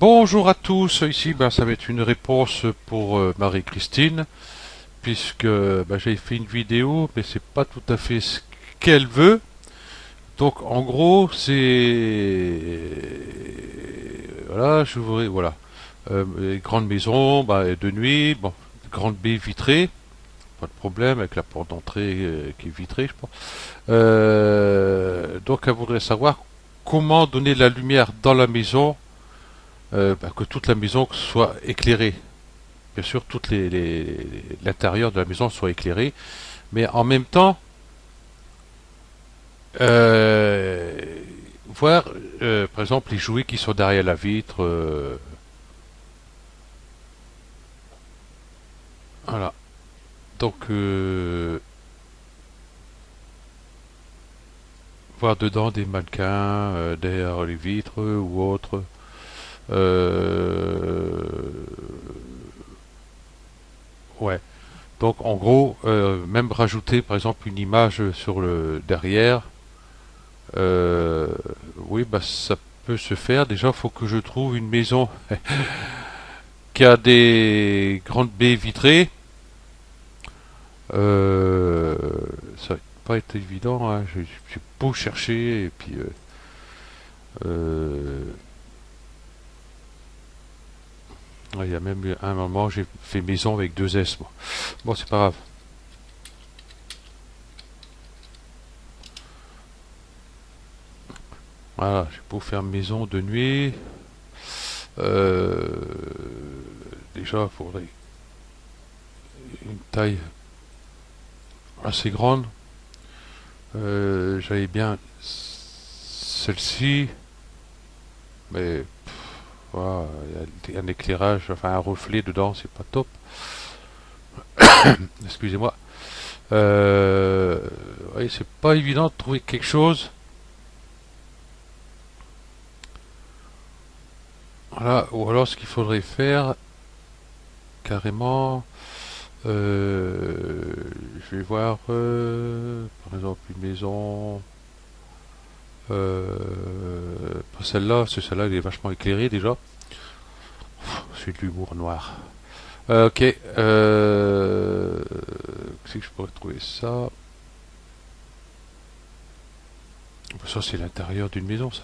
Bonjour à tous, ici ça va être une réponse pour Marie-Christine, puisque j'ai fait une vidéo, mais c'est pas tout à fait ce qu'elle veut. Donc en gros, voilà, je voudrais voilà, les grandes maisons, de nuit, bon, grande baie vitrée, pas de problème avec la porte d'entrée qui est vitrée, je pense. Donc elle voudrait savoir comment donner la lumière dans la maison, que toute la maison soit éclairée. Bien sûr, l'intérieur de la maison soit éclairé, mais en même temps, euh, voir, par exemple, les jouets qui sont derrière la vitre, voilà. Donc, voir dedans des mannequins derrière les vitres ou autres. Euh, ouais. Donc, en gros, même rajouter, par exemple, une image sur le derrière. Euh, oui, ça peut se faire. Déjà, il faut que je trouve une maison qui a des grandes baies vitrées. Euh, Ça va pas être évident, hein. J'ai beau chercher et puis euh, il y a même eu un moment j'ai fait maison avec deux S. Bon, c'est pas grave. Voilà, j'ai beau faire maison de nuit. Euh, Déjà, il faudrait une taille assez grande. J'avais bien celle-ci, mais voilà, il y a un éclairage, enfin un reflet dedans, c'est pas top. Excusez-moi. Euh, oui, c'est pas évident de trouver quelque chose. Voilà, ou alors ce qu'il faudrait faire carrément, euh, je vais voir par exemple une maison, pas celle-là, parce que celle-là elle est vachement éclairée déjà. C'est de l'humour noir. Ok, c'est que je pourrais trouver ça. Ça c'est l'intérieur d'une maison ça.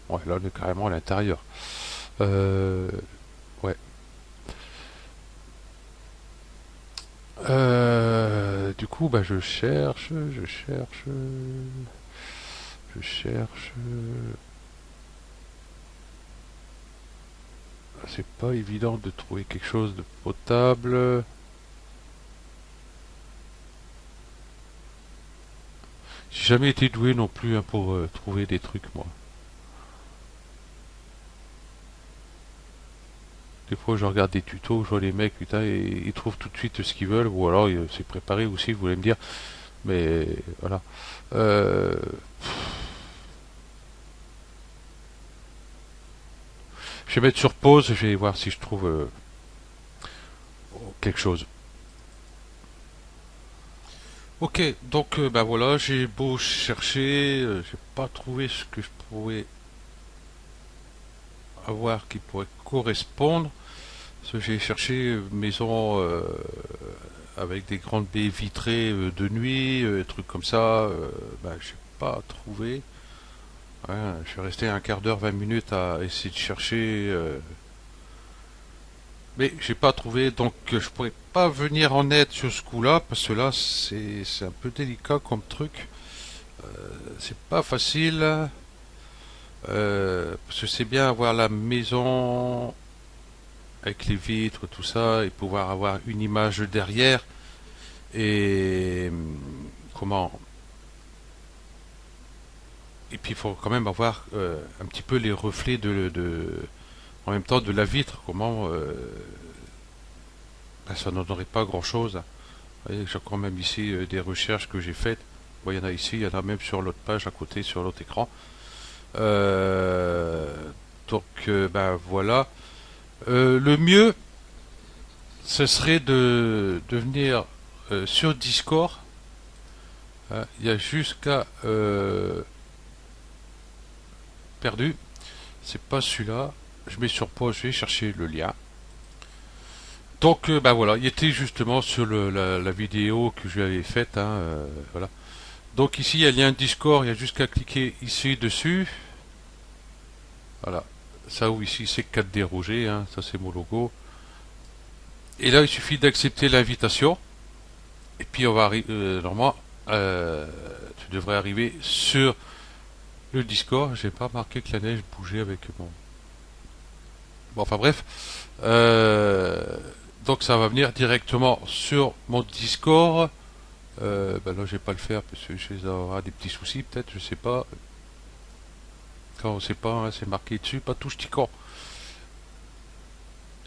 Ouais, là on est carrément à l'intérieur. Euh, ouais. Du coup, je cherche, je cherche. C'est pas évident de trouver quelque chose de potable. J'ai jamais été doué non plus hein, pour trouver des trucs, moi. Des fois, je regarde des tutos, je vois les mecs, putain, ils trouvent tout de suite ce qu'ils veulent, ou alors c'est préparé aussi, vous voulez me dire. Mais voilà. Euh, je vais mettre sur pause, je vais voir si je trouve quelque chose. Ok, donc voilà, j'ai beau chercher, j'ai pas trouvé ce que je pouvais avoir qui pourrait correspondre. Parce que j'ai cherché maison avec des grandes baies vitrées de nuit, trucs comme ça. J'ai pas trouvé. Ouais, je suis resté un quart d'heure, 20 minutes à essayer de chercher, mais j'ai pas trouvé. Donc je pourrais pas venir en aide sur ce coup-là parce que là c'est un peu délicat comme truc. C'est pas facile. Parce que c'est bien avoir la maison avec les vitres, tout ça, et pouvoir avoir une image derrière. Et comment Et puis il faut quand même avoir un petit peu les reflets en même temps de la vitre. Comment ça n'en aurait pas grand-chose. Vous voyez, j'ai quand même ici des recherches que j'ai faites. Bon, il y en a ici, il y en a même sur l'autre page à côté, sur l'autre écran. Euh, donc voilà. Le mieux, ce serait de venir sur Discord. Hein. Il y a jusqu'à perdu. C'est pas celui-là. Je mets sur pause, je vais chercher le lien. Donc bah voilà, il était justement sur la vidéo que je lui avais faite, hein, voilà. Donc ici il y a le lien Discord, il y a juste qu'à cliquer ici dessus. Voilà. Ça ou ici c'est 4D Roger, hein, ça c'est mon logo. Et là il suffit d'accepter l'invitation. Et puis on va arriver, normalement, tu devrais arriver sur le Discord. J'ai pas marqué que la neige bougeait avec mon. Bon, enfin bref. Donc ça va venir directement sur mon Discord. Ben là, je vais pas le faire parce que je vais avoir des petits soucis, peut-être, je sais pas. Quand on sait pas, hein, c'est marqué dessus, pas touche Tican.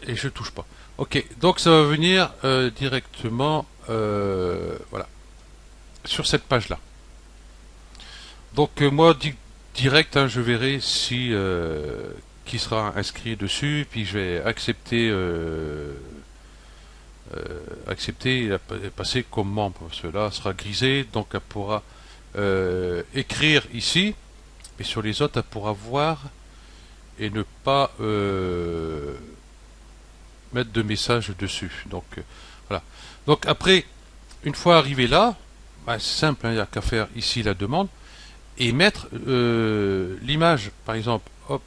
Et je touche pas. Ok, donc ça va venir directement, voilà, sur cette page-là. Donc moi, direct, hein, je verrai si qui sera inscrit dessus, puis je vais accepter, accepter et passer comme membre. Cela sera grisé, donc elle pourra écrire ici, mais sur les autres, elle pourra voir et ne pas mettre de message dessus. Donc voilà. Donc après, une fois arrivé là, bah, c'est simple, il n'y a qu'à faire ici la demande et mettre l'image, par exemple. Hop,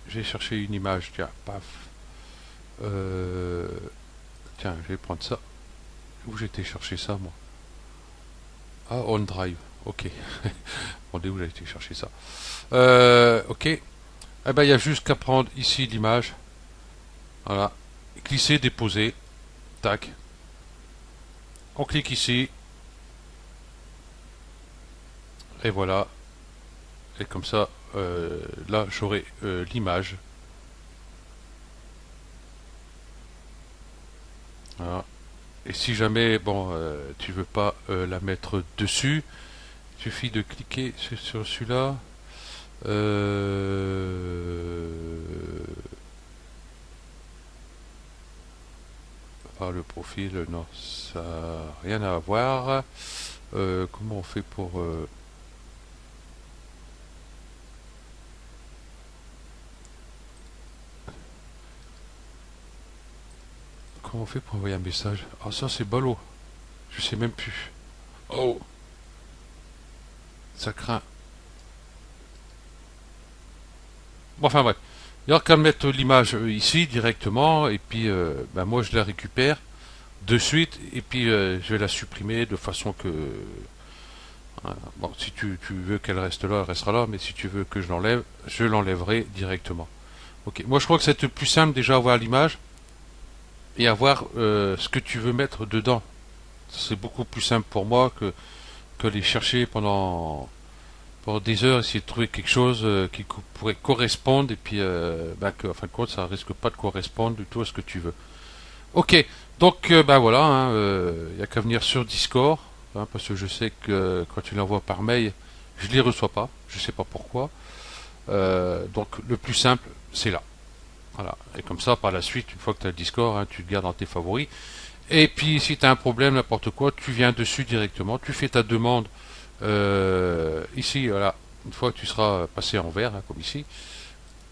j'ai cherché une image, tiens, paf. Euh, tiens, je vais prendre ça. Où j'étais chercher ça, moi? Ah, OneDrive. Ok. Bon, où j'ai été chercher ça? Ok. Eh ben, il y a juste qu'à prendre ici l'image. Voilà. Glisser, déposer. Tac. On clique ici. Et voilà. Et comme ça, là, j'aurai l'image. Voilà. Et si jamais, bon, tu veux pas la mettre dessus, il suffit de cliquer sur celui-là. Le profil, non, ça n'a rien à voir. Comment on fait pour comment on fait pour envoyer un message? Ah, ça c'est ballot. Je sais même plus. Oh, ça craint. Bon, enfin bref. Il n'y a qu'à mettre l'image ici directement et puis ben, moi je la récupère de suite et puis je vais la supprimer de façon que bon, si tu veux qu'elle reste là, elle restera là, mais si tu veux que je l'enlèverai directement. Ok, moi je crois que c'est le plus simple déjà avoir l'image et avoir ce que tu veux mettre dedans. C'est beaucoup plus simple pour moi que les chercher pendant des heures, essayer de trouver quelque chose qui pourrait correspondre et puis bah, que, en fin de compte ça risque pas de correspondre du tout à ce que tu veux. Ok, donc bah voilà, il n'y a qu'à venir sur Discord, hein, parce que je sais que quand tu l'envoies par mail, je les reçois pas, je sais pas pourquoi. Donc le plus simple, c'est là. Voilà. Et comme ça, par la suite, une fois que tu as le Discord, hein, tu le gardes dans tes favoris. Et puis si tu as un problème, n'importe quoi, tu viens dessus directement, tu fais ta demande ici, voilà. Une fois que tu seras passé en vert, hein, comme ici,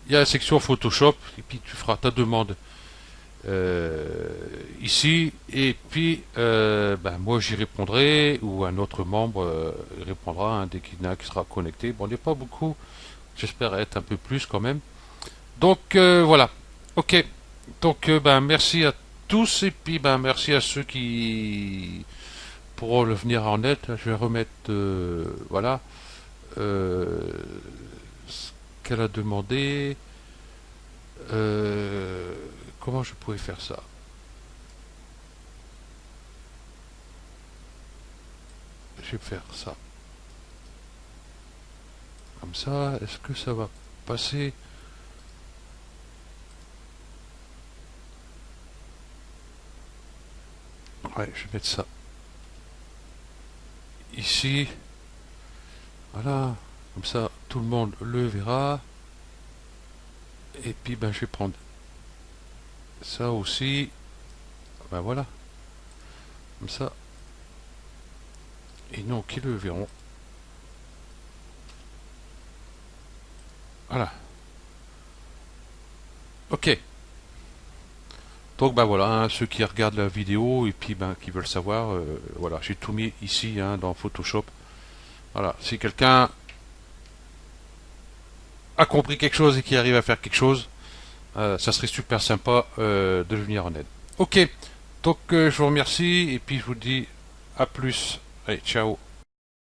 il y a la section Photoshop, et puis tu feras ta demande ici, et puis ben, moi j'y répondrai, ou un autre membre répondra hein, dès qu'il y en a qui sera connecté. Bon, il n'y a pas beaucoup, j'espère être un peu plus quand même. Donc voilà, ok. Donc ben, merci à tous, et puis ben, merci à ceux qui pourront le venir en net. Je vais remettre, voilà, ce qu'elle a demandé. Euh, comment je pourrais faire ça? Je vais faire ça. Comme ça, est-ce que ça va passer? Ouais, je vais mettre ça ici. Voilà. Comme ça, tout le monde le verra. Et puis, ben, je vais prendre ça aussi. Ben voilà. Comme ça. Et non, qui le verront. Voilà. Ok. Donc ben voilà, hein, ceux qui regardent la vidéo et puis ben qui veulent savoir, voilà, j'ai tout mis ici hein, dans Photoshop. Voilà, si quelqu'un a compris quelque chose et qui arrive à faire quelque chose, ça serait super sympa de venir en aide. Ok, donc je vous remercie et puis je vous dis à plus. Allez, ciao.